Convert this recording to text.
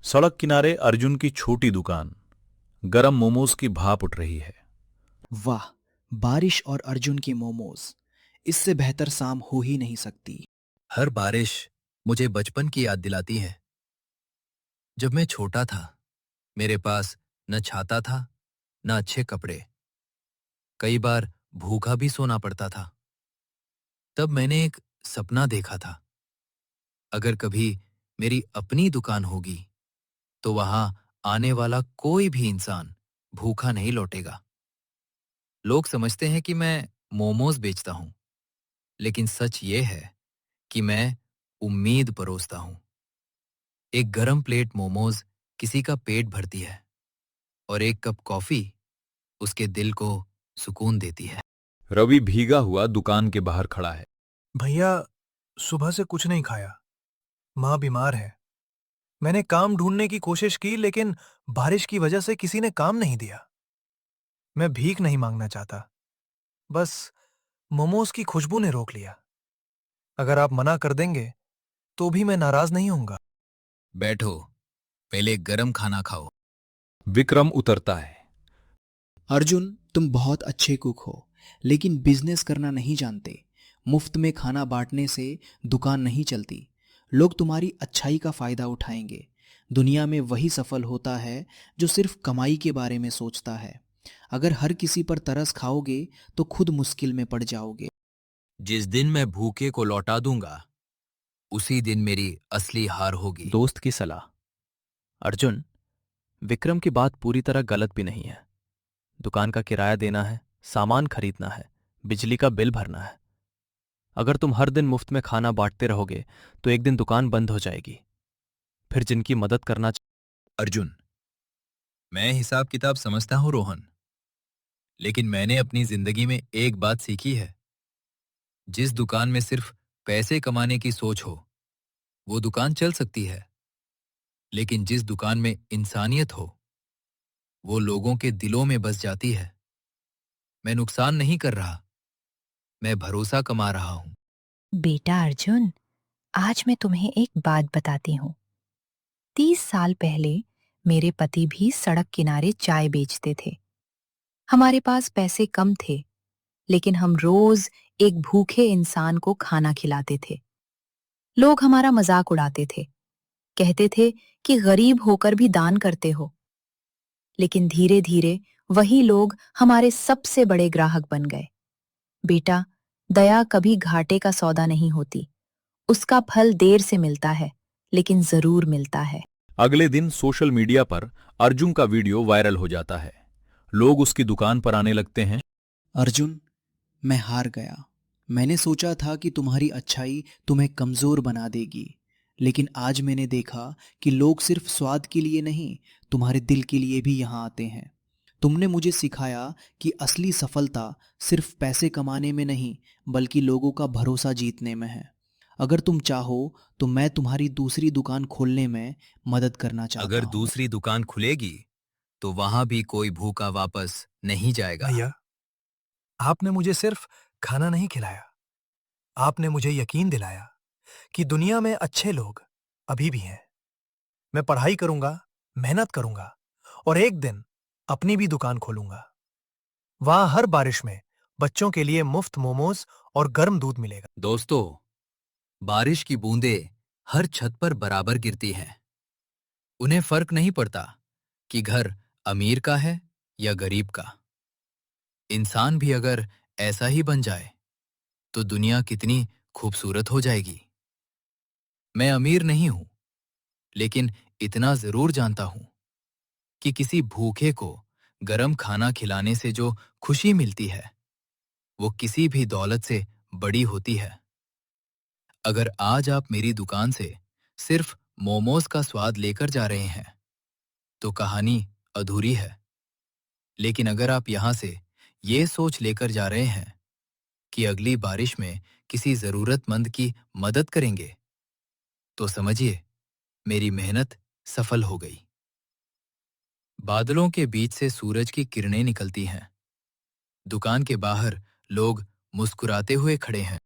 सड़क किनारे अर्जुन की छोटी दुकान। गरम मोमोज की भाप उठ रही है। वाह! बारिश और अर्जुन के मोमोज, इससे बेहतर शाम हो ही नहीं सकती। हर बारिश मुझे बचपन की याद दिलाती है। जब मैं छोटा था, मेरे पास न छाता था, न अच्छे कपड़े। कई बार भूखा भी सोना पड़ता था। तब मैंने एक सपना देखा था। अगर कभी मेरी अपनी दुकान होगी, तो वहां आने वाला कोई भी इंसान भूखा नहीं लौटेगा। लोग समझते हैं कि मैं मोमोज बेचता हूं, लेकिन सच ये है कि मैं उम्मीद परोसता हूं। एक गरम प्लेट मोमोज किसी का पेट भरती है, और एक कप कॉफी उसके दिल को सुकून देती है। रवि भीगा हुआ दुकान के बाहर खड़ा है। भैया, सुबह से कुछ नहीं खाया। माँ बीमार है। मैंने काम ढूंढने की कोशिश की, लेकिन बारिश की वजह से किसी ने काम नहीं दिया। मैं भीख नहीं मांगना चाहता, बस मोमोज की खुशबू ने रोक लिया। अगर आप मना कर देंगे तो भी मैं नाराज नहीं होऊंगा। बैठो, पहले गरम खाना खाओ। विक्रम उतरता है। अर्जुन, तुम बहुत अच्छे कुक हो, लेकिन बिजनेस करना नहीं जानते। मुफ्त में खाना बांटने से दुकान नहीं चलती। लोग तुम्हारी अच्छाई का फायदा उठाएंगे। दुनिया में वही सफल होता है जो सिर्फ कमाई के बारे में सोचता है। अगर हर किसी पर तरस खाओगे तो खुद मुश्किल में पड़ जाओगे। जिस दिन मैं भूखे को लौटा दूंगा, उसी दिन मेरी असली हार होगी। दोस्त की सलाह। अर्जुन, विक्रम की बात पूरी तरह गलत भी नहीं है। दुकान का किराया देना है, सामान खरीदना है, बिजली का बिल भरना है। अगर तुम हर दिन मुफ्त में खाना बांटते रहोगे तो एक दिन दुकान बंद हो जाएगी। फिर जिनकी मदद करना अर्जुन, मैं हिसाब किताब समझता हूं रोहन, लेकिन मैंने अपनी जिंदगी में एक बात सीखी है। जिस दुकान में सिर्फ पैसे कमाने की सोच हो, वो दुकान चल सकती है। लेकिन जिस दुकान में इंसानियत हो, वो लोगों के दिलों में बस जाती है। मैं नुकसान नहीं कर रहा, मैं भरोसा कमा रहा हूं। बेटा अर्जुन, आज मैं तुम्हें एक बात बताती हूँ। 30 साल पहले मेरे पति भी सड़क किनारे चाय बेचते थे। हमारे पास पैसे कम थे, लेकिन हम रोज एक भूखे इंसान को खाना खिलाते थे। लोग हमारा मजाक उड़ाते थे, कहते थे कि गरीब होकर भी दान करते हो। लेकिन धीरे धीरे वही लोग हमारे सबसे बड़े ग्राहक बन गए। बेटा, दया कभी घाटे का सौदा नहीं होती। उसका फल देर से मिलता है, लेकिन जरूर मिलता है। अगले दिन सोशल मीडिया पर अर्जुन का वीडियो वायरल हो जाता है। लोग उसकी दुकान पर आने लगते हैं। अर्जुन, मैं हार गया। मैंने सोचा था कि तुम्हारी अच्छाई तुम्हें कमज़ोर बना देगी, लेकिन आज मैंने देखा कि लोग सिर्फ स्वाद के लिए नहीं, तुम्हारे दिल के लिए भी यहाँ आते हैं। तुमने मुझे सिखाया कि असली सफलता सिर्फ पैसे कमाने में नहीं, बल्कि लोगों का भरोसा जीतने में है। अगर तुम चाहो तो मैं तुम्हारी दूसरी दुकान खोलने में मदद करना चाहता अगर हूँ। दूसरी दुकान खुलेगी, तो वहां भी कोई भूखा वापस नहीं जाएगा। भैया, आपने मुझे सिर्फ खाना नहीं खिलाया, आपने मुझे यकीन दिलाया कि दुनिया में अच्छे लोग अभी भी हैं। मैं पढ़ाई करूंगा, मेहनत करूंगा, और एक दिन अपनी भी दुकान खोलूंगा। वहां हर बारिश में बच्चों के लिए मुफ्त मोमोज और गर्म दूध मिलेगा। दोस्तों, बारिश की बूंदें हर छत पर बराबर गिरती हैं। उन्हें फर्क नहीं पड़ता कि घर अमीर का है या गरीब का। इंसान भी अगर ऐसा ही बन जाए, तो दुनिया कितनी खूबसूरत हो जाएगी। मैं अमीर नहीं हूं, लेकिन इतना जरूर जानता हूं कि किसी भूखे को गरम खाना खिलाने से जो खुशी मिलती है, वो किसी भी दौलत से बड़ी होती है। अगर आज आप मेरी दुकान से सिर्फ मोमोज का स्वाद लेकर जा रहे हैं, तो कहानी अधूरी है। लेकिन अगर आप यहां से ये सोच लेकर जा रहे हैं कि अगली बारिश में किसी जरूरतमंद की मदद करेंगे, तो समझिए मेरी मेहनत सफल हो गई। बादलों के बीच से सूरज की किरणें निकलती हैं। दुकान के बाहर लोग मुस्कुराते हुए खड़े हैं।